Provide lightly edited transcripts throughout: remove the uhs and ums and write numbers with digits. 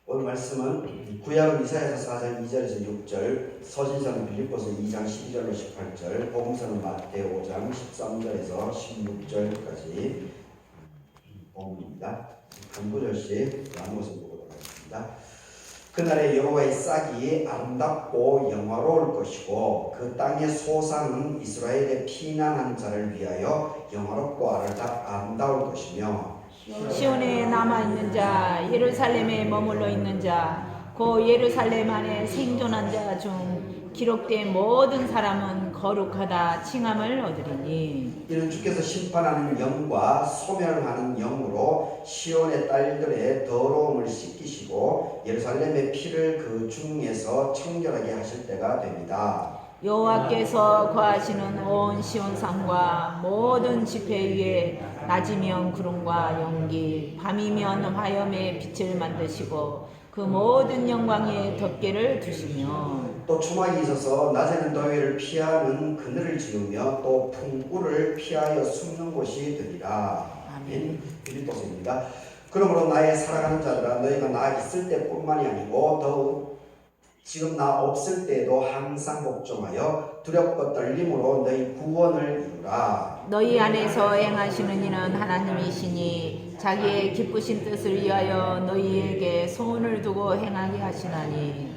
오늘 말씀은 구약은 이사야서 4장 2절에서 6절, 서신서는 빌립보서 2장 12절로 18절, 복음서는 마태오 5장 13절에서 16절까지 본문입니다. 한 구절씩 나누어서 보도록 하겠습니다. 그날에 여호와의 싹이 아름답고 영화로울 것이고 그 땅의 소산은 이스라엘의 피난한 자를 위하여 영화롭고 아름다울 것이며 시온에 남아있는 자, 예루살렘에 머물러 있는 자, 그 예루살렘 안에 생존한 자 중 기록된 모든 사람은 거룩하다 칭함을 얻으리니 이는 주께서 심판하는 영과 소멸하는 영으로 시온의 딸들의 더러움을 씻기시고 예루살렘의 피를 그 중에서 청결하게 하실 때가 됩니다. 여호와께서 거하시는 온 시온산과 모든 지폐 위에 낮이면 구름과 연기, 밤이면 화염의 빛을 만드시고 그 모든 영광의 덮개를 두시며 또 초막이 있어서 낮에는 더위를 pi하는 그늘을 지으며 또 풍구를 피하여 숨는 곳이 되리라. 아멘. 빌립보서입니다. 그러므로 나의 사랑하는 자들아 너희가 나 있을 때뿐만이 아니고 더욱 지금 나 없을 때에도 항상 복종하여 두렵고 떨림으로 너희 구원을 이루라. 너희 안에서 행하시는 이는 하나님이시니 자기의 기쁘신 뜻을 위하여 너희에게 소원을 두고 행하게 하시나니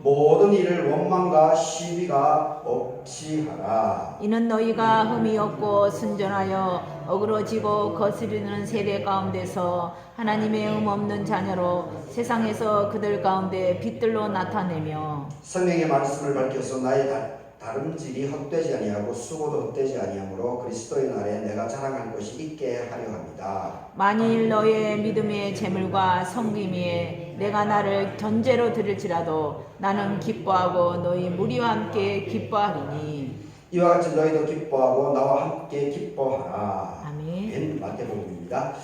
모든 일을 원망과 시비가 없이 하라. 이는 너희가 흠이 없고 순전하여 어그러지고 거스리는 세대 가운데서 하나님의 흠 없는 자녀로 세상에서 그들 가운데 빛들로 나타내며 성령의 말씀을 밝혀서 나의 다름질이 헛되지 아니하고 수고도 헛되지 아니하므로 그리스도의 날에 내가 자랑할 것이 있게 하려 합니다. 만일 너의 믿음의 재물과 섬김에 내가 나를 전제로 드릴지라도 나는 기뻐하고 너희 무리와 함께 기뻐하리니 이와 같이 너희도 기뻐하고 나와 함께 기뻐하라. 아멘. 마태복음입니다.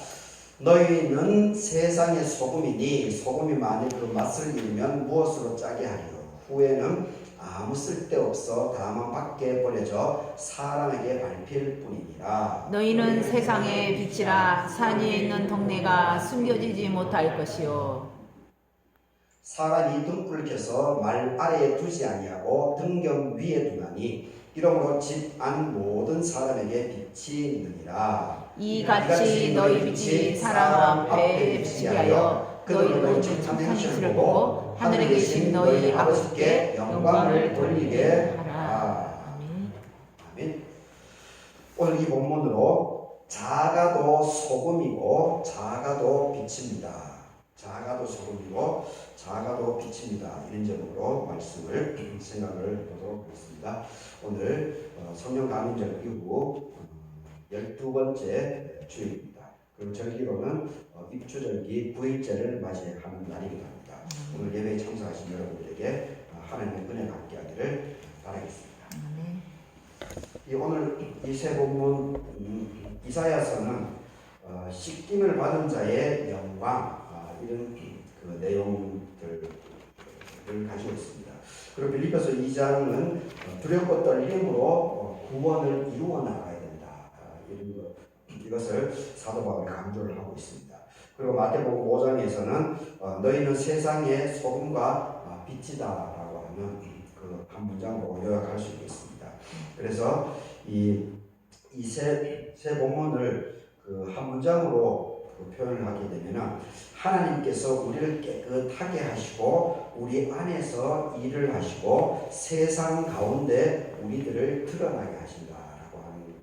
너희는 세상의 소금이니 소금이 만일 그 맛을 잃으면 무엇으로 짜게 하리요. 후에는 아무 쓸데없어 다만 밖에 버려져 사람에게 밟힐 뿐이니라. 너희는 세상의 빛이라. 산 위에 있는 동네가 숨겨지지 못할 것이요 사람이 등불을 켜서 말 아래에 두지 아니하고 등경 위에 두나니 이러므로 집 안 모든 사람에게 빛이 있느니라. 이같이 너희 빛이 사람 앞에 비치게 하여 너희 모든 착한 행실을 보고 하늘에 계신 너희 아버지께 영광을 돌리게 하라. 아멘. 아멘. 오늘 이 본문으로 작아도 소금이고 작아도 빛입니다. 작아도 소금이고 작아도 빛입니다. 이런 점으로 말씀을 생각을 보도록 하겠습니다. 오늘 성령 강림절 이후 12번째 주일입니다. 그리고 절기로는 입추절기 9일째를 맞이하는 날이기도 합니다. 오늘 예배에 참석하신 여러분들에게 하나님의 은혜가 함께하기를 바라겠습니다. 오늘 이 세 본문 이사야서는 씻김을 받은 자의 영광 이런 그 내용들을 가지고 있습니다. 그리고 빌립보서 2장은 두렵고 떨림으로 구원을 이루어 나가야 된다. 이것을 사도 바울이 강조를 하고 있습니다. 그리고 마태복음 5장에서는 너희는 세상의 소금과 빛이다라고 하는 그 한 문장으로 요약할 수 있겠습니다. 그래서 이 세 본문을 그 한 문장으로 표현을 하게 되면 하나님께서 우리를 깨끗하게 하시고 우리 안에서 일을 하시고 세상 가운데 우리들을 드러나게 하신다라고 하는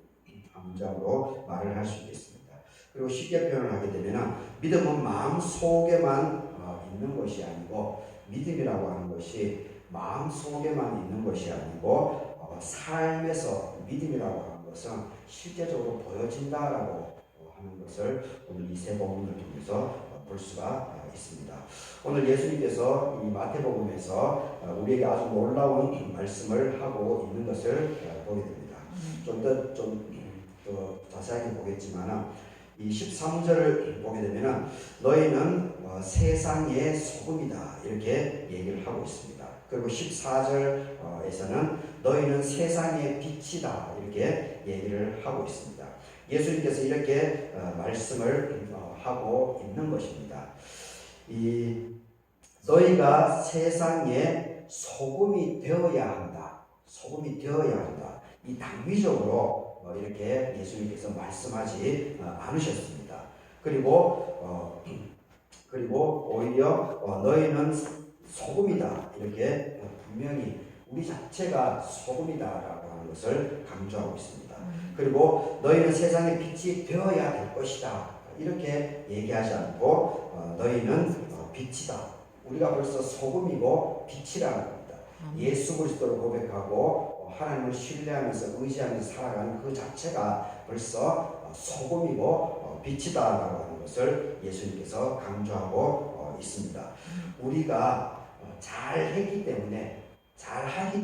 한 문장으로 말을 할 수 있겠습니다. 그리고 쉽게 표현을 하게 되면 믿음은 마음 속에만 있는 것이 아니고 믿음이라고 하는 것이 마음 속에만 있는 것이 아니고 삶에서 믿음이라고 하는 것은 실제적으로 보여진다라고 하는 것을 오늘 이 세 본문을 통해서 볼 수가 있습니다. 오늘 예수님께서 이 마태복음에서 우리에게 아주 놀라운 말씀을 하고 있는 것을 보게 됩니다. 좀 더 자세하게 보겠지만 이 13절을 보게 되면 너희는 세상의 소금이다 이렇게 얘기를 하고 있습니다. 그리고 14절에서는 너희는 세상의 빛이다 이렇게 얘기를 하고 있습니다. 예수님께서 이렇게 말씀을 하고 있는 것입니다. 너희가 세상의 소금이 되어야 한다. 소금이 되어야 한다. 이 당위적으로 이렇게 예수님께서 말씀하지 않으셨습니다. 그리고 오히려 너희는 소금이다. 이렇게 분명히 우리 자체가 소금이다라고 하는 것을 강조하고 있습니다. 그리고 너희는 세상의 빛이 되어야 될 것이다. 이렇게 얘기하지 않고 너희는 빛이다. 우리가 벌써 소금이고 빛이라는 겁니다. 예수 그리스도를 고백하고 하나님을 신뢰하면서 의지하면서 살아가는 그 자체가 벌써 소금이고 빛이다라고 하는 것을 예수님께서 강조하고 있습니다. 우리가 잘하기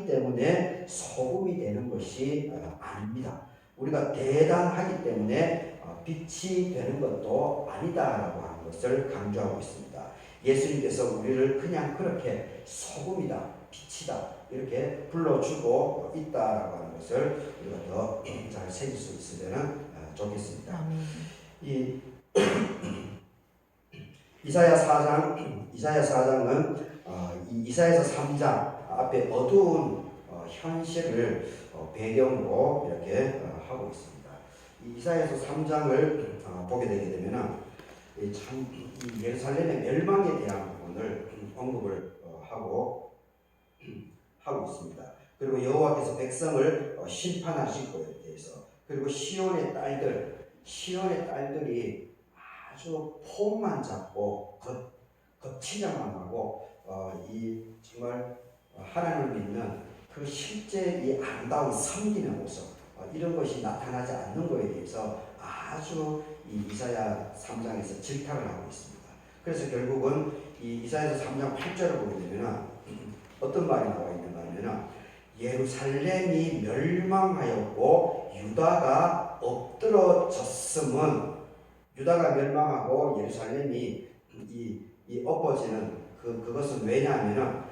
때문에 소금이 되는 것이 아닙니다. 우리가 대단하기 때문에 빛이 되는 것도 아니다라고 하는 것을 강조하고 있습니다. 예수님께서 우리를 그냥 그렇게 소금이다, 빛이다 이렇게 불러주고 있다라고 하는 것을 우리가 더 잘 새길 수 있으면 좋겠습니다. 이 이사야 4장은 이사야서 3장 앞에 어두운 현실을 배경으로 이렇게 하고 있습니다. 이사야서 3장을 보게 되게 되면은 이 예루살렘의 멸망에 대한 부분을 언급을 하고 있습니다. 그리고 여호와께서 백성을 심판하실 것에 대해서, 그리고 시온의 딸들이 아주 폼만 잡고 겉치장만 하고 정말 하나님을 믿는 그 실제 이 아름다운 섬기는 모습 이런 것이 나타나지 않는 것에 대해서 아주 이 이사야 3장에서 질타를 하고 있습니다. 그래서 결국은 이 이사야서 3장 8절을 보게 되면 어떤 말이 나와 있는가 하면 예루살렘이 멸망하였고 유다가 엎드러졌음은, 유다가 멸망하고 예루살렘이 엎어지는 그것은 왜냐하면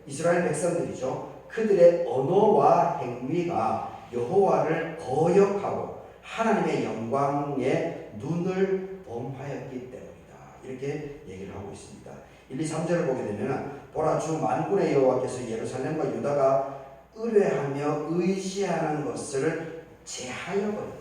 이스라엘 백성들이죠. 그들의 언어와 행위가 여호와를 거역하고 하나님의 영광에 눈을 범하였기 때문이다. 이렇게 얘기를 하고 있습니다. 1, 2, 3절을 보게 되면 보라 주 만군의 여호와께서 예루살렘과 유다가 의뢰하며 의지하는 것을 제하여 버렸다.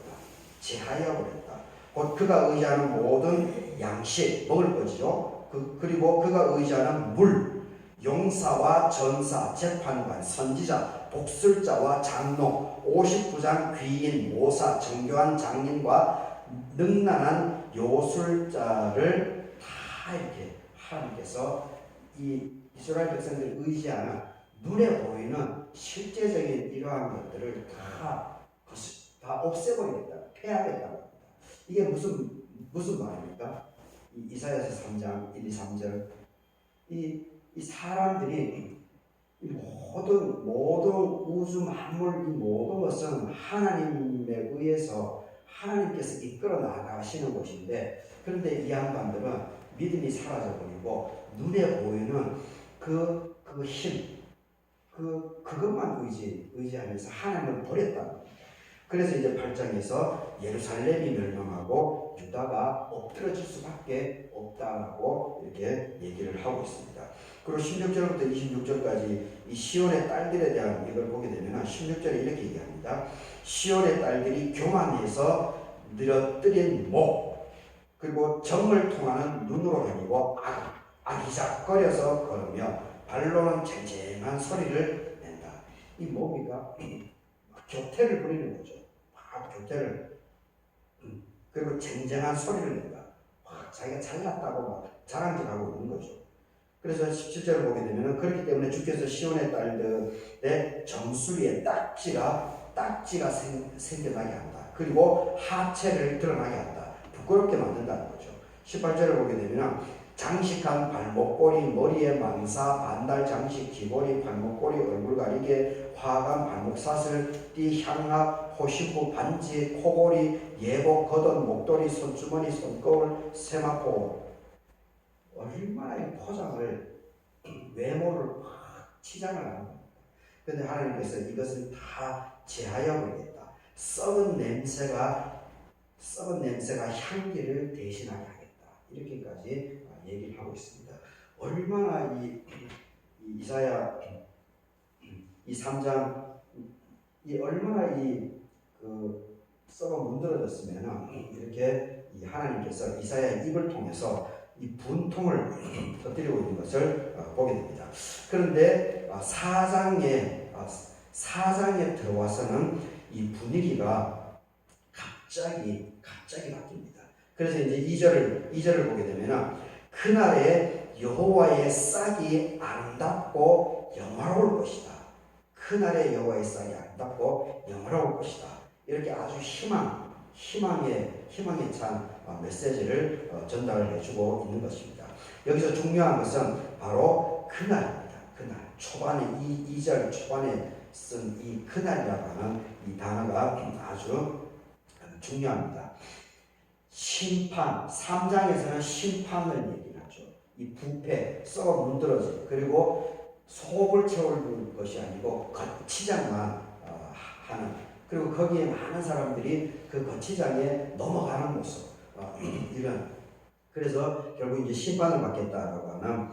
곧 그가 의지하는 모든 양식 먹을 거지요. 그리고 그가 의지하는 물, 용사와 전사, 재판관, 선지자, 복술자와 장로, 59장 귀인, 모사, 정교한 장인과 능란한 요술자를 다 이렇게 하나님께서 이 이스라엘 백성들이 의지하는 눈에 보이는 실제적인 이러한 것들을 다 없애버리겠다, 폐하겠다는 겁니다. 이게 무슨 말입니까? 이사야서 3장 1, 2, 3절 이 사람들이 모든 우주 만물 이 모든 것은 하나님에 의해서 하나님께서 이끌어 나가시는 것인데, 그런데 이 양반들은 믿음이 사라져버리고 눈에 보이는 그 힘, 그것만 의지하면서 하나님을 버렸다는 겁니다. 그래서 이제 8장에서 예루살렘이 멸망하고 유다가 엎드러질 수밖에 없다라고 이렇게 얘기를 하고 있습니다. 그리고 16절부터 26절까지 이 시온의 딸들에 대한 이걸 보게 되면 16절에 이렇게 얘기합니다. 시온의 딸들이 교만해서 늘어뜨린 목, 그리고 정을 통하는 눈으로 다니고 아기작거려서 걸으며 발로는 쟁쟁한 소리를 낸다. 이 뭡니까? 교태를 부리는 거죠. 교태를. 그리고 쟁쟁한 소리를 낸다. 자기가 잘났다고 막 자랑질하고 있는 거죠. 그래서 17절을 보게 되면 그렇기 때문에 주께서 시온의 딸들의 정수리에 딱지가 생겨나게 한다. 그리고 하체를 드러나게 한다. 부끄럽게 만든다는 거죠. 18절을 보게 되면 장식한 발목걸이, 머리에 망사, 반달 장식, 귀걸이, 발목걸이, 얼굴 가리개, 화관, 발목사슬, 띠, 향락, 호시부, 반지, 코걸이, 예복, 겉옷, 목도리, 손주머니, 손거울, 세마포. 얼마나 이 포장을, 외모를 막 치장을 하는 겁니다. 그런데 하나님께서 이것을 다 제하여 버리겠다. 썩은 냄새가 향기를 대신하게 하겠다. 이렇게까지 얘기를 하고 있습니다. 얼마나 이 이사야 이 3장 이 얼마나 그 썩어 문드러졌으면 이렇게 이 하나님께서 이사야의 입을 통해서 이 분통을 터뜨리고 있는 것을 보게 됩니다. 그런데 4장에 들어와서는 이 분위기가 갑자기 바뀝니다. 그래서 이제 2절을 보게 되면 그날에 여호와의 싹이 아름답고 영화로울 것이다. 그날에 여호와의 싹이 아름답고 영화로울 것이다. 이렇게 아주 희망에 찬 메시지를 전달을 해주고 있는 것입니다. 여기서 중요한 것은 바로 그날입니다. 그날 초반에 2절 초반에 쓴 이 그날이라고 하는 이 단어가 아주 중요합니다. 심판 3장에서는 심판을 얘기하죠. 이 부패, 썩어 문드러짐 그리고 속을 채울 것이 아니고 거치장만 하는 그리고 거기에 많은 사람들이 그 거치장에 넘어가는 모습 이런 그래서 결국 이제 심판을 받겠다라고 하는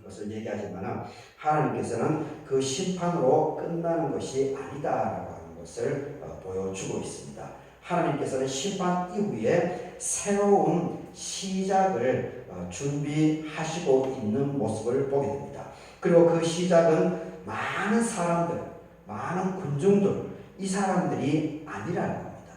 것을 얘기하지만 하나님께서는 그 심판으로 끝나는 것이 아니다라고 하는 것을 보여주고 있습니다. 하나님께서는 심판 이후에 새로운 시작을 준비하시고 있는 모습을 보게 됩니다. 그리고 그 시작은 많은 사람들, 많은 군중들, 이 사람들이 아니라는 겁니다.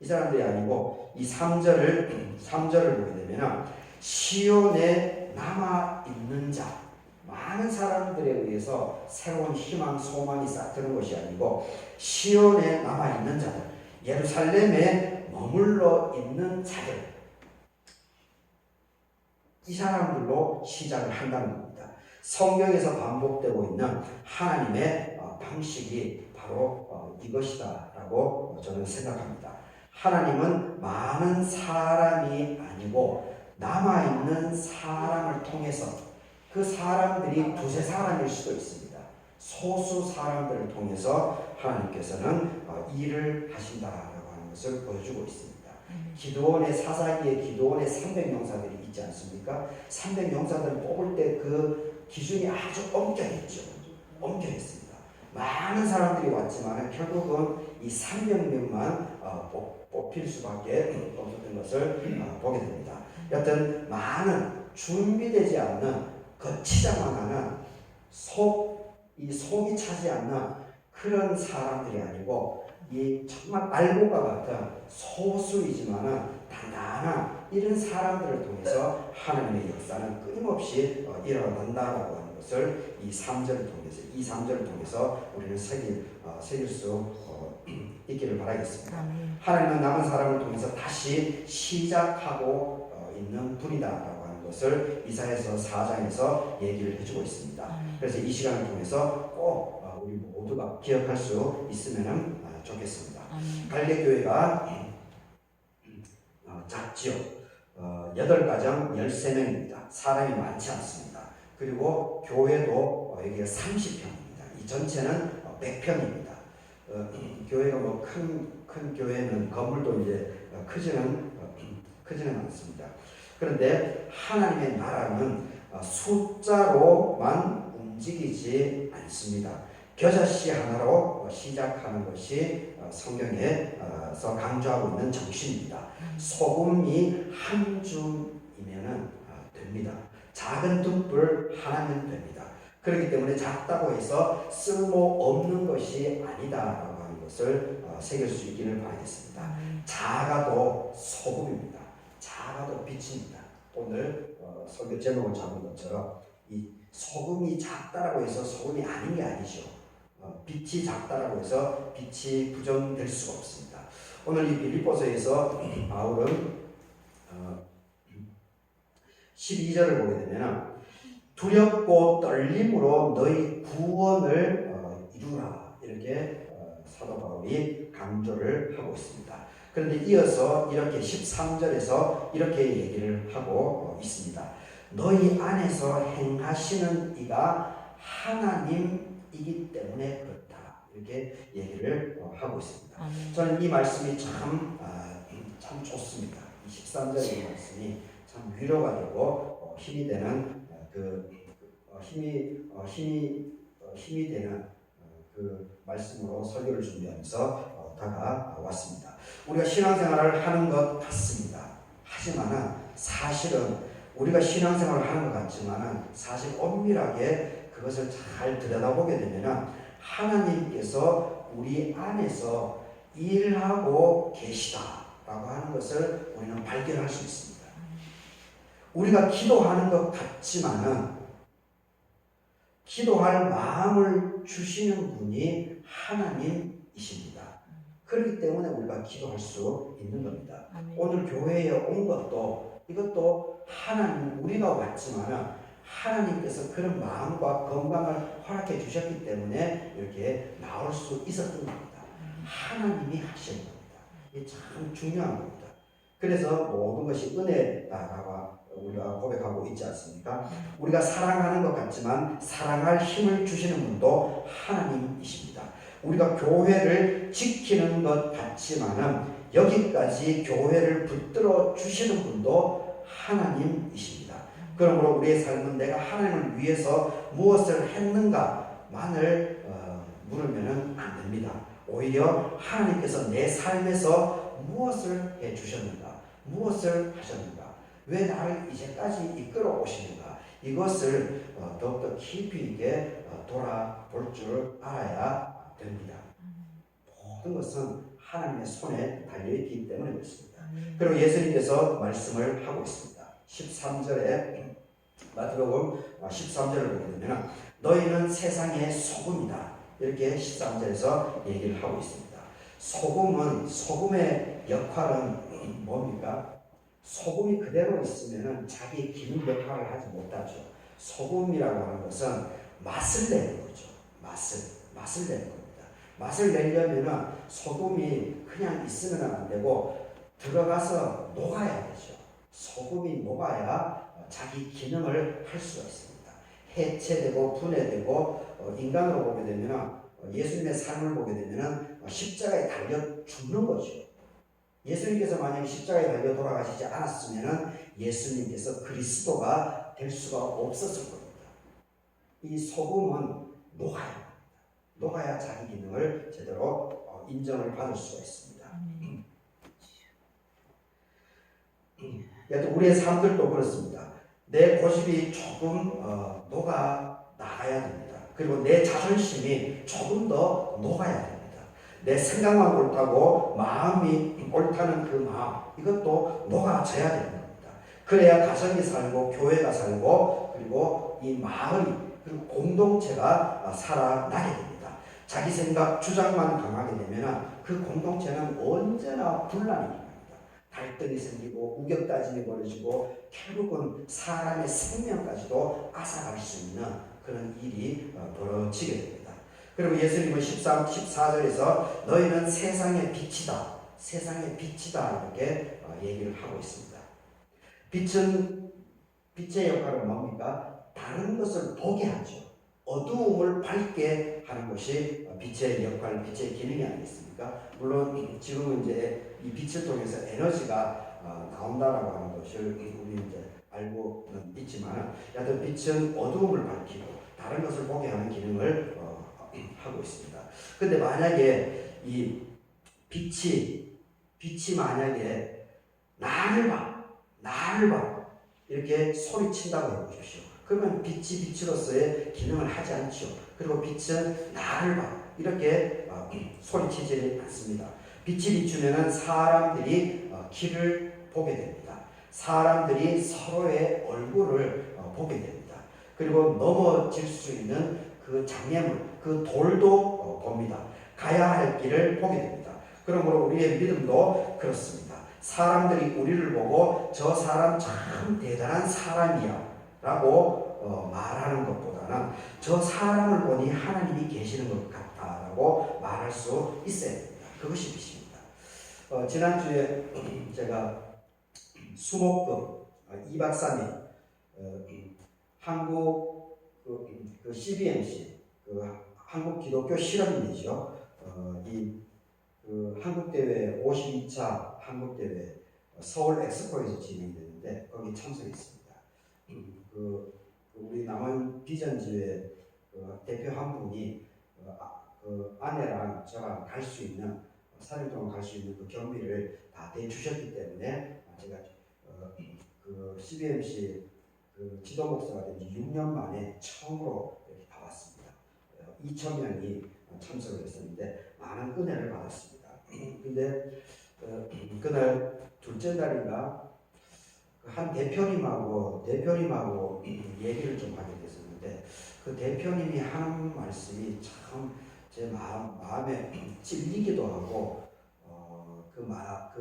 이 사람들이 아니고 이 3절을 보게 되면 시온에 남아있는 자, 많은 사람들에 의해서 새로운 희망, 소망이 싹트는 것이 아니고 시온에 남아있는 자들, 예루살렘에 머물러 있는 자들, 이 사람들로 시작을 한다는 겁니다. 성경에서 반복되고 있는 하나님의 방식이 바로 이것이다 라고 저는 생각합니다. 하나님은 많은 사람이 아니고 남아있는 사람을 통해서 그 사람들이 두세 사람일 수도 있습니다. 소수 사람들을 통해서 하나님께서는 일을 하신다라고 하는 것을 보여주고 있습니다. 기드온의 사사기에 기드온의 300용사들이 있지 않습니까? 300용사들을 뽑을 때 그 기준이 아주 엄격했죠. 엄격했습니다. 많은 사람들이 왔지만 결국은 이 300명만 뽑힐 수밖에 없었던 것을 보게 됩니다. 여튼 많은 준비되지 않는 거치장만 하는 이 속이 차지 않는 그런 사람들이 아니고 이 정말 알곡과 같은 소수이지만은 단단한 이런 사람들을 통해서 하나님의 역사는 끊임없이 일어난다라고 하는 것을 이 3절을 통해서 우리는 새길 수 있기를 바라겠습니다. 하나님은 남은 사람을 통해서 다시 시작하고 있는 분이다라고 하는 것을 이사야서 4장에서 얘기를 해주고 있습니다. 그래서 이 시간을 통해서 꼭 우리 모두가 기억할 수 있으면 좋겠습니다. 갈대교회가 작지요. 8가정 13명입니다. 사람이 많지 않습니다. 그리고 교회도 여기가 30평입니다. 이 전체는 100평입니다. 교회가 뭐 큰 교회는 건물도 이제 크지는 않습니다. 그런데 하나님의 나라는 숫자로만 움직이지 않습니다. 겨자씨 하나로 시작하는 것이 성경에서 강조하고 있는 정신입니다. 소금이 한 줌이면 됩니다. 작은 둥불 하나면 됩니다. 그렇기 때문에 작다고 해서 쓸모없는 것이 아니다라고 하는 것을 새길 수 있기를 바라겠습니다. 작아도 소금입니다. 작아도 빛입니다. 오늘 설교 제목을 잡은 것처럼 이 소금이 작다라고 해서 소금이 아닌 게 아니죠. 빛이 작다라고 해서 빛이 부정될 수가 없습니다. 오늘 이 빌립보서에서 바울은 12절을 보게 되면 두렵고 떨림으로 너희 구원을 이루라 이렇게 사도 바울이 강조를 하고 있습니다. 그런데 이어서 이렇게 13절에서 이렇게 얘기를 하고 있습니다. 너희 안에서 행하시는 이가 하나님이기 때문에 그렇다. 이렇게 얘기를 하고 있습니다. 저는 이 말씀이 참 좋습니다. 이 13절의 말씀이 참 위로가 되고 힘이 되는 힘이 되는 그 말씀으로 설교를 준비하면서 다가왔습니다. 우리가 신앙생활을 하는 것 같습니다. 하지만은 사실은 우리가 신앙생활을 하는 것 같지만은 사실 엄밀하게 그것을 잘 들여다보게 되면은 하나님께서 우리 안에서 일하고 계시다라고 하는 것을 우리는 발견할 수 있습니다. 우리가 기도하는 것 같지만은 기도할 마음을 주시는 분이 하나님이십니다. 그렇기 때문에 우리가 기도할 수 있는 겁니다. 오늘 교회에 온 것도 이것도 하나님, 우리가 왔지만은 하나님께서 그런 마음과 건강을 허락해 주셨기 때문에 이렇게 나올 수 있었던 겁니다. 하나님이 하시는 겁니다. 이게 참 중요한 겁니다. 그래서 모든 것이 은혜다라고 우리가 고백하고 있지 않습니까? 우리가 사랑하는 것 같지만 사랑할 힘을 주시는 분도 하나님이십니다. 우리가 교회를 지키는 것 같지만은 여기까지 교회를 붙들어 주시는 분도 하나님이십니다. 그러므로 우리의 삶은 내가 하나님을 위해서 무엇을 했는가만을 물으면 안 됩니다. 오히려 하나님께서 내 삶에서 무엇을 해 주셨는가, 무엇을 하셨는가, 왜 나를 이제까지 이끌어 오시는가, 이것을 더욱더 깊이 있게 돌아볼 줄 알아야 됩니다. 모든 것은 하나님의 손에 달려있기 때문에 그렇습니다. 그리고 예수님께서 말씀을 하고 있습니다. 13절에 마태복음 13절을 보게 되면 너희는 세상의 소금이다 이렇게 13절에서 얘기를 하고 있습니다. 소금의 역할은 뭡니까? 소금이 그대로 있으면 자기 기능 역할을 하지 못하죠. 소금이라고 하는 것은 맛을 내는 거죠. 맛을 내는 겁니다. 맛을 내려면 소금이 그냥 있으면 안 되고 들어가서 녹아야 되죠. 소금이 녹아야 자기 기능을 할 수가 있습니다. 해체되고 분해되고 인간으로 보게 되면 예수님의 삶을 보게 되면 십자가에 달려 죽는 거죠. 예수님께서 만약에 십자가에 달려 돌아가시지 않았으면 예수님께서 그리스도가 될 수가 없었을 겁니다. 이 소금은 녹아야 자기 기능을 제대로 인정을 받을 수가 있습니다. 우리의 삶들도 그렇습니다. 내 고집이 조금 녹아 나가야 됩니다. 그리고 내 자존심이 조금 더 녹아야 됩니다. 내 생각만 옳다고 마음이 옳다는 그 마음, 이것도 녹아져야 되는 겁니다. 그래야 가정이 살고 교회가 살고 그리고 이 마을이 그리고 공동체가 살아나게 됩니다. 자기 생각 주장만 강하게 되면 그 공동체는 언제나 분란이 됩니다. 갈등이 생기고 우격다짐이 벌어지고 결국은 사람의 생명까지도 앗아갈 수 있는 그런 일이 벌어지게 됩니다. 그리고 예수님은 14절에서 너희는 세상의 빛이다. 세상의 빛이다. 이렇게 얘기를 하고 있습니다. 빛의 역할은 뭡니까? 다른 것을 보게 하죠. 어두움을 밝게 하는 것이 빛의 역할, 빛의 기능이 아니겠습니까? 물론 지금은 이제 이 빛을 통해서 에너지가 나온다라고 하는 것을 우리 이제 알고는 있지만, 여하튼 빛은 어두움을 밝히고 다른 것을 보게 하는 기능을 하고 있습니다. 근데 만약에 이 빛이 만약에 나를 봐 이렇게 소리친다고 해보십시오. 그러면 빛이 빛으로서의 기능을 하지 않죠. 그리고 빛은 나를 봐 이렇게 소리치지 않습니다. 빛이 비추면 사람들이 길을 보게 됩니다. 사람들이 서로의 얼굴을 보게 됩니다. 그리고 넘어질 수 있는 그 장애물, 그 돌도 봅니다. 가야 할 길을 보게 됩니다. 그러므로 우리의 믿음도 그렇습니다. 사람들이 우리를 보고 저 사람 참 대단한 사람이야 라고 말하는 것보다는 저 사람을 보니 하나님이 계시는 것 같다라고 말할 수 있어야 됩니다. 그것이 빛입니다. 지난주에 제가 수목금 2박 3일 한국 그 CBMC 한국 기독교 실험인이죠. 그 한국대회 52차 한국대회 서울 엑스포에서 진행되는 있는데 거기 참석했습니다. 우리 남원 비전지회 대표 한 분이 아내랑 저랑 갈 수 있는 3일 동안 갈 수 있는 그 경비를 다 대주셨기 때문에 제가 CBMC 지도 목사가 된 지 6년 만에 처음으로 이렇게 가봤습니다. 2,000명이 참석을 했었는데 많은 은혜를 받았습니다. 근데 그날 둘째 날인가 한 대표님하고 얘기를 좀 하게 됐었는데 그 대표님이 하는 말씀이 참 제 마음에 찔리기도 하고 그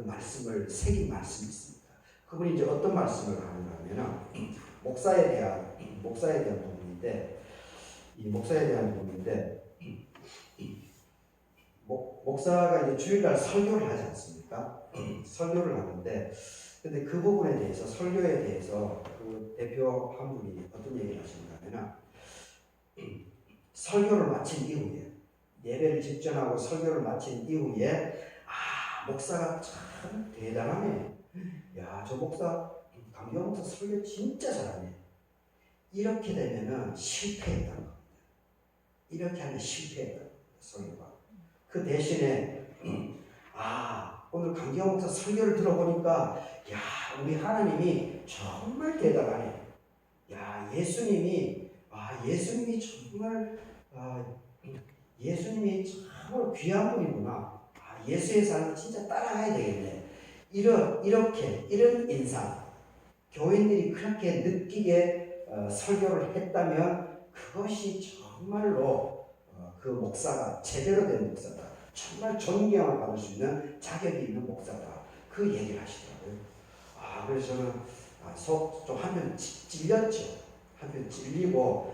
말씀을 새긴 말씀이 있습니다. 그분이 이제 어떤 말씀을 하는가 하면은 목사에 대한 부분인데 목사가 이제 주일날 설교를 하지 않습니까? 설교를 하는데 근데 그 부분에 대해서 설교에 대해서 그 대표 한 분이 어떤 얘기를 하시는가 하면 설교를 마친 이후에 예배를 직전하고 설교를 마친 이후에 목사가 참 대단하네. 야, 저 목사 강경 목사 설교 진짜 잘하네. 이렇게 되면은 실패했다는 겁니다. 이렇게 하면 실패했다는 겁니다. 설교가. 그 대신에 오늘 강경 목사 설교를 들어보니까 야, 우리 하나님이 정말 대단하네. 야, 예수님이 정말 예수님이 정말 귀한 분이구나. 예수의 삶을 진짜 따라가야 되겠네. 이런 인상, 교인들이 그렇게 느끼게 설교를 했다면 그것이 정말로 그 목사가 제대로 된 목사다. 정말 존경을 받을 수 있는 자격이 있는 목사다. 그 얘기를 하시더라고요. 그래서 저는 속 좀 한편 찔렸죠. 한편 찔리고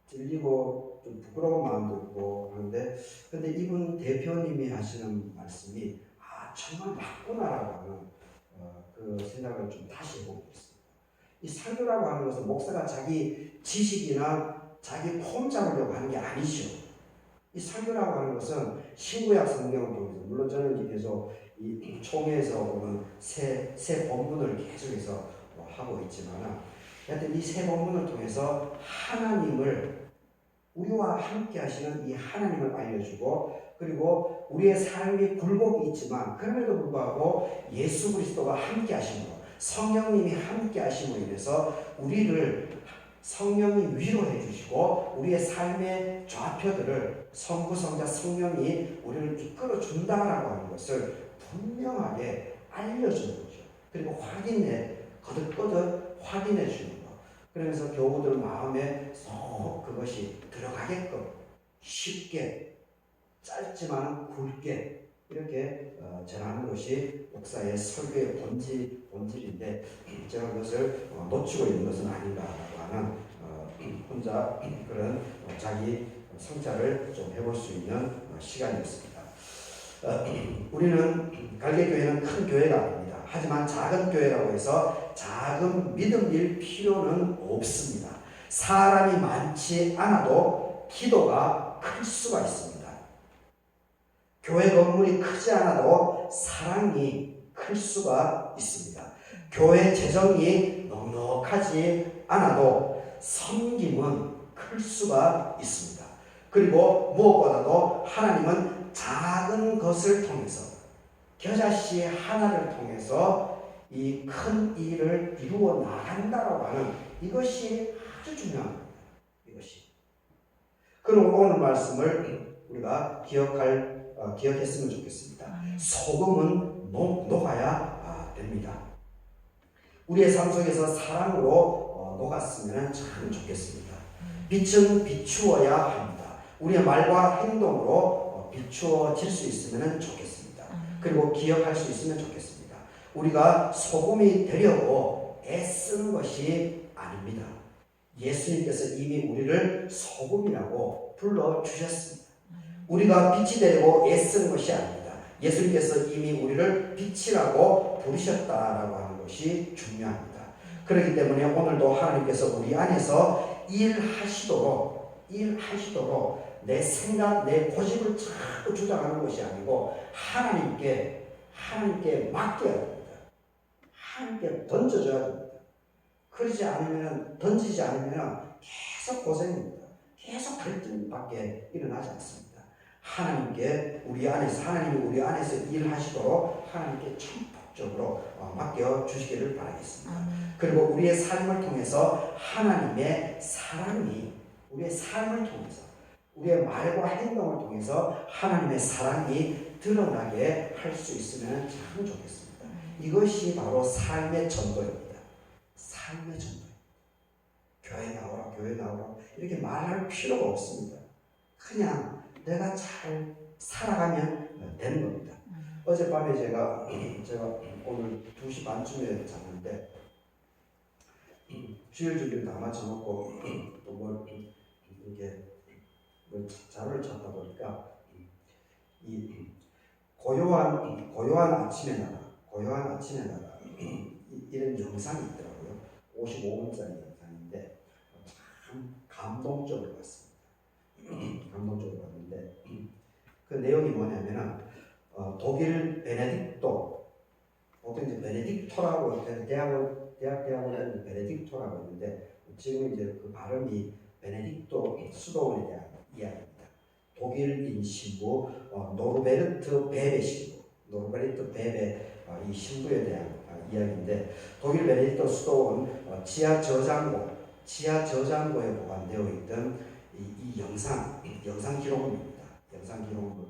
찔리고 좀 부끄러운 마음도 있고 하는데 근데 이분 대표님이 하시는 말씀이 정말 맞구나라고 하는 그 생각을 좀 다시 해보고 있습니다. 이 설교라고 하는 것은 목사가 자기 지식이나 자기 폼 잡으려고 하는 게 아니죠. 이 설교라고 하는 것은 신구약 성경을 통해서 물론 저는 계속 이 총회에서 보는 새 본문을 계속해서 하고 있지만 하여튼 이 새 본문을 통해서 하나님을 우리와 함께 하시는 이 하나님을 알려주고 그리고 우리의 삶이 굴곡이 있지만 그럼에도 불구하고 예수 그리스도가 함께 하심으로 성령님이 함께 하심으로 인해서 우리를 성령이 위로해 주시고 우리의 삶의 좌표들을 성부성자 성령이 우리를 이끌어 준다라고 하는 것을 분명하게 알려주는 거죠. 그리고 거듭 확인해 주는 거. 그러면서 교우들 마음에 쏙 그것이 들어가게끔 쉽게 짧지만 굵게 이렇게 전하는 것이 목사의 설교의 본질인데 제가 그것을 놓치고 있는 것은 아닌가라고 하는 혼자 그런 자기 성찰을 좀 해볼 수 있는 시간이었습니다. 우리는 갈개교회는 큰 교회가 아닙니다. 하지만 작은 교회라고 해서 작은 믿음일 필요는 없습니다. 사람이 많지 않아도 기도가 클 수가 있습니다. 교회 건물이 크지 않아도 사랑이 클 수가 있습니다. 교회 재정이 넉넉하지 않아도 섬김은 클 수가 있습니다. 그리고 무엇보다도 하나님은 작은 것을 통해서 겨자씨 하나를 통해서 이 큰 일을 이루어 나간다라고 하는 이것이 아주 중요합니다. 이것이. 그럼 오늘 말씀을 우리가 기억했으면 좋겠습니다. 소금은 녹아야 됩니다. 우리의 삶 속에서 사랑으로 녹았으면 참 좋겠습니다. 빛은 비추어야 합니다. 우리의 말과 행동으로 비추어질 수 있으면 좋겠습니다. 그리고 기억할 수 있으면 좋겠습니다. 우리가 소금이 되려고 애쓰는 것이 아닙니다. 예수님께서 이미 우리를 소금이라고 불러주셨습니다. 우리가 빛이 되려고 애쓰는 것이 아닙니다. 예수님께서 이미 우리를 빛이라고 부르셨다라고 하는 것이 중요합니다. 그렇기 때문에 오늘도 하나님께서 우리 안에서 일하시도록 내 생각, 내 고집을 자꾸 주장하는 것이 아니고 하나님께 맡겨야 됩니다. 하나님께 던져줘야 됩니다. 그러지 않으면, 던지지 않으면 계속 고생입니다. 계속 갈등밖에 일어나지 않습니다. 하나님께 우리 안에서, 하나님이 우리 안에서 일하시도록 하나님께 전폭적으로 맡겨 주시기를 바라겠습니다. 그리고 우리의 삶을 통해서 하나님의 사랑이, 우리의 삶을 통해서, 우리의 말과 행동을 통해서 하나님의 사랑이 드러나게 할 수 있으면 참 좋겠습니다. 이것이 바로 삶의 전도입니다. 삶의 전도. 교회 나오라, 교회 나오라 이렇게 말할 필요가 없습니다. 그냥 내가 잘 살아가면 되는 겁니다. 어젯밤에 제가 오늘 2시 반쯤에 잤는데 주일주일 다 맞춰놓고 또 뭐 이렇게 잠을 잤다 보니까 이 고요한 아침에 나가 이런 영상이 있더라고요. 55분짜리 영상인데 참 감동적으로 봤습니다. 감동적으로 봤는데 그 내용이 뭐냐면은 독일 베네딕토, 보통 이제 베네딕토라고 대학원에 베네딕토라고 있는데 지금 이제 그 발음이 베네딕토 수도원에 대한 이야기입니다. 독일인 신부 노르베르트 베베 신부, 노르베르트 베베 이 신부에 대한 이야기인데 독일 베네딕토 수도원 지하 저장고에 보관되어 있던 이 영상 기록물입니다. 영상 기록물인데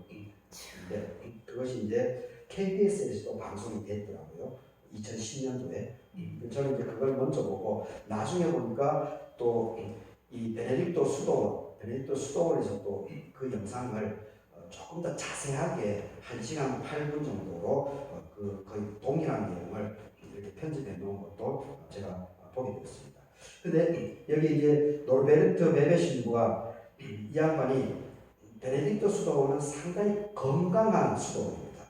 그것이 이제 KBS에서도 방송이 됐더라고요. 2010년도에. 저는 이제 그걸 먼저 보고 나중에 보니까 또 이 베네딕토 수도원에서 또 그 영상을 조금 더 자세하게 1시간 8분 정도로 거의 동일한 내용을 이렇게 편집해 놓은 것도 제가 보게 되었습니다. 근데 여기 이제 노르베르트 베베 신부가 이 양반이 베네딕토 수도원은 상당히 건강한 수도원입니다.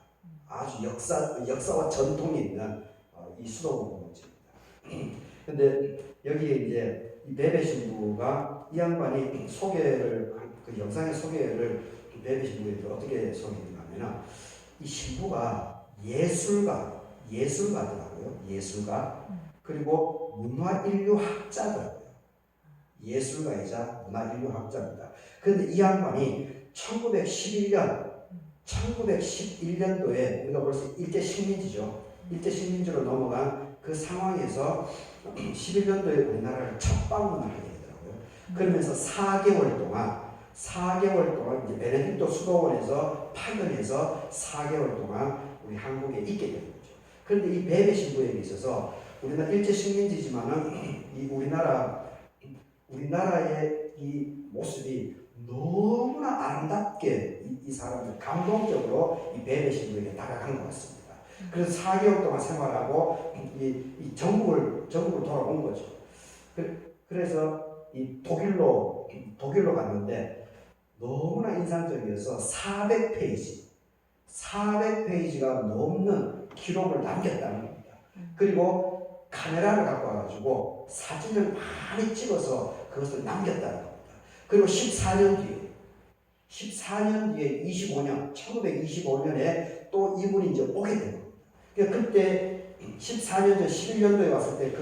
아주 역사와 전통이 있는 이 수도원입니다. 근데 여기에 이제 이 베베 신부가 이 양반이 그 영상의 소개를 베베 신부에 어떻게 소개했냐면 이 신부가 예술가더라고요. 예술가. 그리고 문화인류학자더라고요. 예술가이자 문화인류학자입니다. 그런데 이 양반이 1911년도에 우리가 벌써 일제 식민지로 넘어간 그 상황에서 11년도에 우리나라를 첫 방문을 하게 되더라고요. 그러면서 4개월 동안 이제 베네딕토 수도원에서 파견해서 4개월 동안 우리 한국에 있게 되는 거죠. 그런데 이 베베 신부에게 있어서 우리나라 일제 식민지지만은 이 우리나라의 이 모습이 너무나 아름답게 이 사람들 감동적으로 이 베베 신부에게 다가간 것 같습니다. 그래서 4개월 동안 생활하고 이 전국을 돌아온 거죠. 그래서 이 독일로 갔는데 너무나 인상적이어서 400페이지가 넘는 기록을 남겼다는 겁니다. 그리고 카메라를 갖고 와가지고 사진을 많이 찍어서 그것을 남겼다는 겁니다. 그리고 14년 뒤에 1925년에 또 이분이 이제 오게 된 겁니다. 그러니까 그때 14년 전 11년도에 왔을 때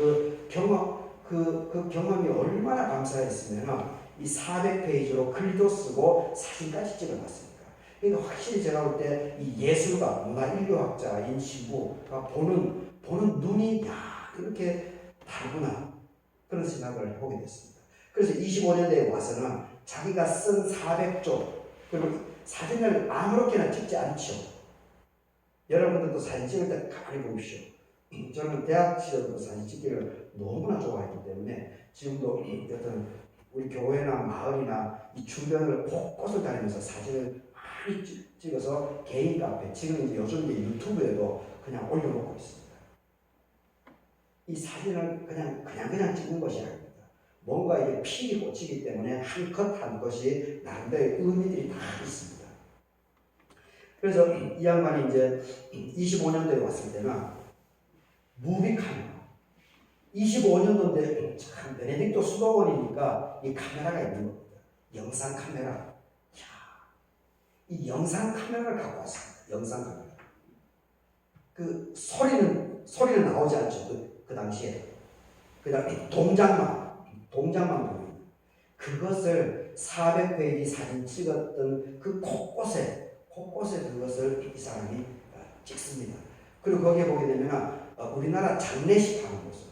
그 경험이 얼마나 감사했으면 이 400페이지로 글도 쓰고 사진까지 찍어놨습니까? 그러니까 확실히 제가 볼 때 이 예술가, 문화인류학자인 신부가 보는 눈이 이렇게 다르구나 그런 생각을 해보게 됐습니다. 그래서 25년대에 와서는 자기가 쓴 400조 그리고 사진을 아무렇게나 찍지 않죠. 여러분들도 사진 찍을 때 가만히 보십시오. 저는 대학 시절부터 사진 찍기를 너무나 좋아했기 때문에 지금도 어떤 우리 교회나 마을이나 이 주변을 곳곳을 다니면서 사진을 많이 찍어서 개인 카페, 지금 이제 요즘 유튜브에도 그냥 올려놓고 있습니다. 이 사진을 그냥 찍는 것이 아닙니다. 뭔가 이게 필이 꽂히기 때문에 한 컷 한 컷이 나름대로의 의미들이 다 있습니다. 그래서 이 양반이 이제 25년도에 왔을 때는 무비 카메라 25년도인데 참 베네딕토 수도원이니까 이 카메라가 있는 겁니다. 영상 카메라. 이 영상 카메라를 갖고 왔습니다. 영상 카메라. 그 소리는 나오지 않죠. 그 당시에. 그다음에 동작만 보여요. 그것을 400페이지 사진 찍었던 그 곳곳에 그것을 이 사람이 찍습니다. 그리고 거기에 보게 되면 우리나라 장례식 하는 모습.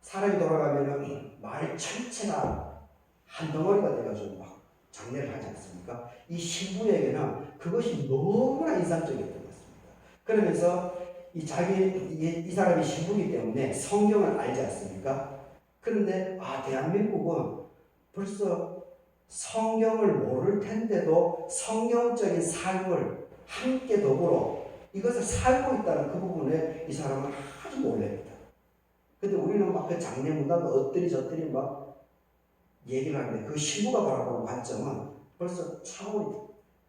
사람이 돌아가면 마을 전체가 한 덩어리가 돼가지고 막 장례를 하지 않습니까? 이 신부에게는 그것이 너무나 인상적이었던 것 같습니다. 그러면서 이 사람이 신부이기 때문에 성경을 알지 않습니까? 그런데 대한민국은 벌써 성경을 모를 텐데도 성경적인 삶을 함께 더불어 이것을 살고 있다는 그 부분에 이 사람은 아주 놀랍니다. 근데 우리는 막 그 장례 문답을 엎드리 저엎드리 막 얘기를 하는데 그 신부가 바라보는 관점은 벌써 차원이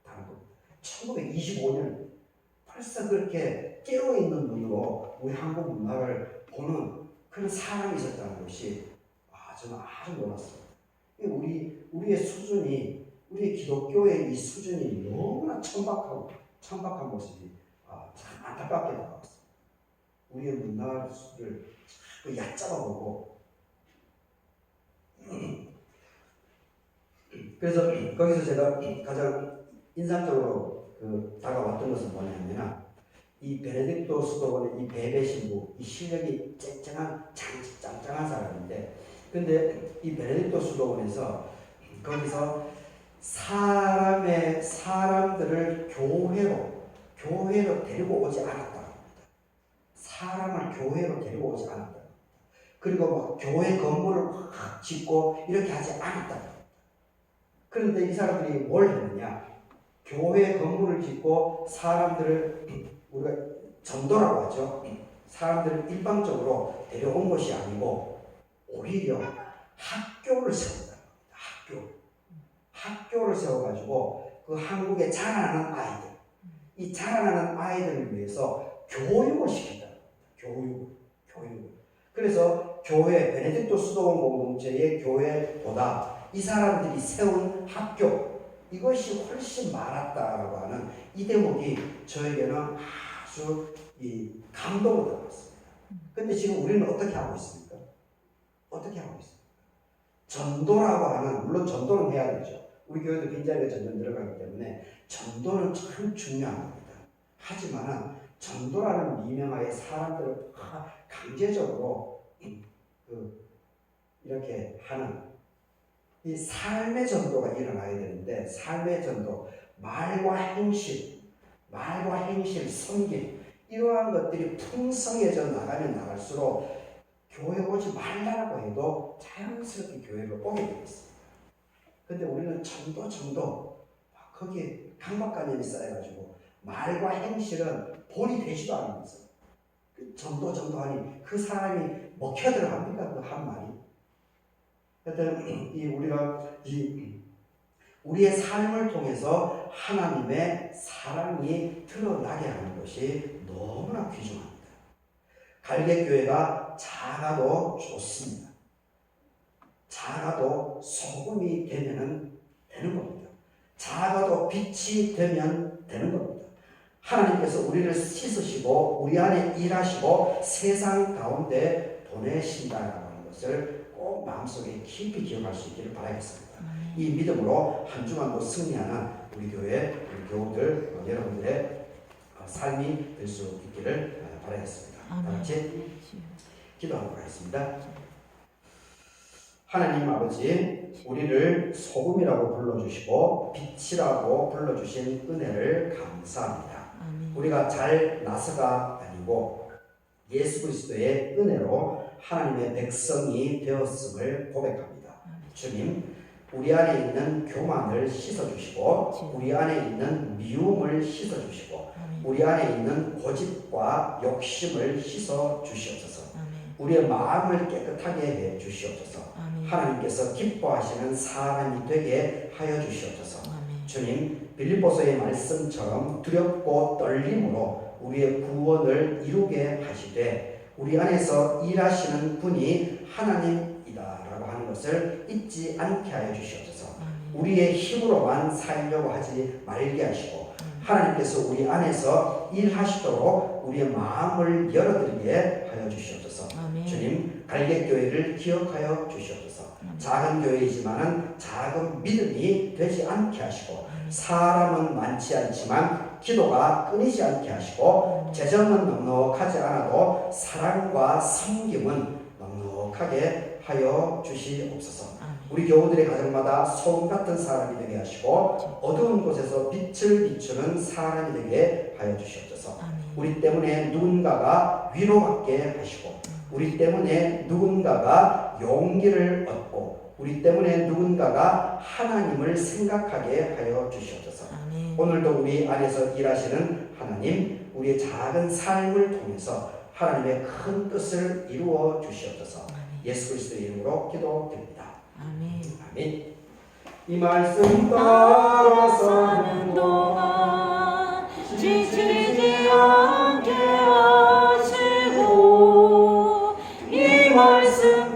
다른 겁니다. 1925년 벌써 그렇게 깨어있는 눈으로 우리 한국 문화를 보는 그런 사람이 있었다는 것이 저는 아주 놀랐습니다. 우리의 수준이, 우리의 기독교의 이 수준이 너무나 천박한 모습이 참 안타깝게 다가왔습니다. 우리의 문화를 자꾸 얕잡아보고 그래서 거기서 제가 가장 인상적으로 다가왔던 것은 뭐냐면 이 베네딕토 수도원의 이 베베 신부, 이 실력이 짱짱한 사람인데, 근데 이 베네딕토 수도원에서 거기서 사람들을 교회로 데리고 오지 않았다. 사람을 교회로 데리고 오지 않았다. 그리고 막 교회 건물을 확 짓고 이렇게 하지 않았다. 그런데 이 사람들이 뭘 했느냐? 교회 건물을 짓고 사람들을 우리가 전도라고 하죠. 사람들을 일방적으로 데려온 것이 아니고 오히려 학교를 세운다. 학교를 세워가지고 그 한국에 자라나는 아이들, 이 자라나는 아이들을 위해서 교육을 시킨다. 교육. 그래서 베네딕토 수도원 공동체의 교회보다 이 사람들이 세운 학교, 이것이 훨씬 많았다라고 하는 이 대목이 저에게는 아주 감동을 받았습니다. 근데 지금 우리는 어떻게 하고 있습니까? 전도라고 하는, 물론 전도는 해야 되죠. 우리 교회도 빈자리가 점점 늘어가기 때문에 전도는 참 중요한 겁니다. 하지만 전도라는 미명하에 사람들을 강제적으로 이렇게 하는 이 삶의 전도가 일어나야 되는데, 삶의 전도, 말과 행실, 섬김, 이러한 것들이 풍성해져 나가면 나갈수록 교회 오지 말라고 해도 자연스럽게 교회를 오게 되겠습니다. 근데 우리는 전도, 거기에 강박관념이 쌓여가지고 말과 행실은 본이 되지도 않으면서 전도하니 그 사람이 먹혀 들어갑니까? 그 한 말이. 하여튼 우리의 삶을 통해서 하나님의 사랑이 드러나게 하는 것이 너무나 귀중합니다. 갈개교회가 작아도 좋습니다. 작아도 소금이 되면 되는 겁니다. 작아도 빛이 되면 되는 겁니다. 하나님께서 우리를 씻으시고 우리 안에 일하시고 세상 가운데 보내신다라고 하는 것을 꼭 마음속에 깊이 기억할 수 있기를 바라겠습니다. 이 믿음으로 한 주간도 승리하는 우리 교우들, 여러분들의 삶이 될 수 있기를 바라겠습니다. 다 같이 기도하도록 하겠습니다. 하나님 아버지, 우리를 소금이라고 불러주시고 빛이라고 불러주신 은혜를 감사합니다. 우리가 잘 나서가 아니고 예수 그리스도의 은혜로 하나님의 백성이 되었음을 고백합니다. 주님, 우리 안에 있는 교만을 씻어주시고 우리 안에 있는 미움을 씻어주시고 우리 안에 있는 고집과 욕심을 씻어주시옵소서. 우리의 마음을 깨끗하게 해 주시옵소서. 하나님께서 기뻐하시는 사람이 되게 하여 주시옵소서. 주님, 빌립보서의 말씀처럼 두렵고 떨림으로 우리의 구원을 이루게 하시되 우리 안에서 일하시는 분이 하나님이다라고 하는 것을 잊지 않게 하여 주시옵소서. 우리의 힘으로만 살려고 하지 말게 하시고 하나님께서 우리 안에서 일하시도록 우리의 마음을 열어드리게 하여 주시옵소서. 아멘. 주님, 갈개교회를 기억하여 주시옵소서. 작은 교회이지만은 작은 믿음이 되지 않게 하시고, 사람은 많지 않지만 기도가 끊이지 않게 하시고, 재정은 넉넉하지 않아도 사랑과 섬김은 넉넉하게 하여 주시옵소서. 우리 교우들의 가정마다 소금 같은 사람이 되게 하시고, 어두운 곳에서 빛을 비추는 사람이 되게 하여 주시옵소서. 우리 때문에 누군가가 위로받게 하시고, 우리 때문에 누군가가 용기를 얻고, 우리 때문에 누군가가 하나님을 생각하게 하여 주시옵소서. 오늘도 우리 안에서 일하시는 하나님, 우리의 작은 삶을 통해서 하나님의 큰 뜻을 이루어 주시옵소서. 예수 그리스도의 이름으로 기도드립니다. 아멘. 아멘. 이 말씀 따라서 사는 동안 지치지 않게 하시고, 이 말씀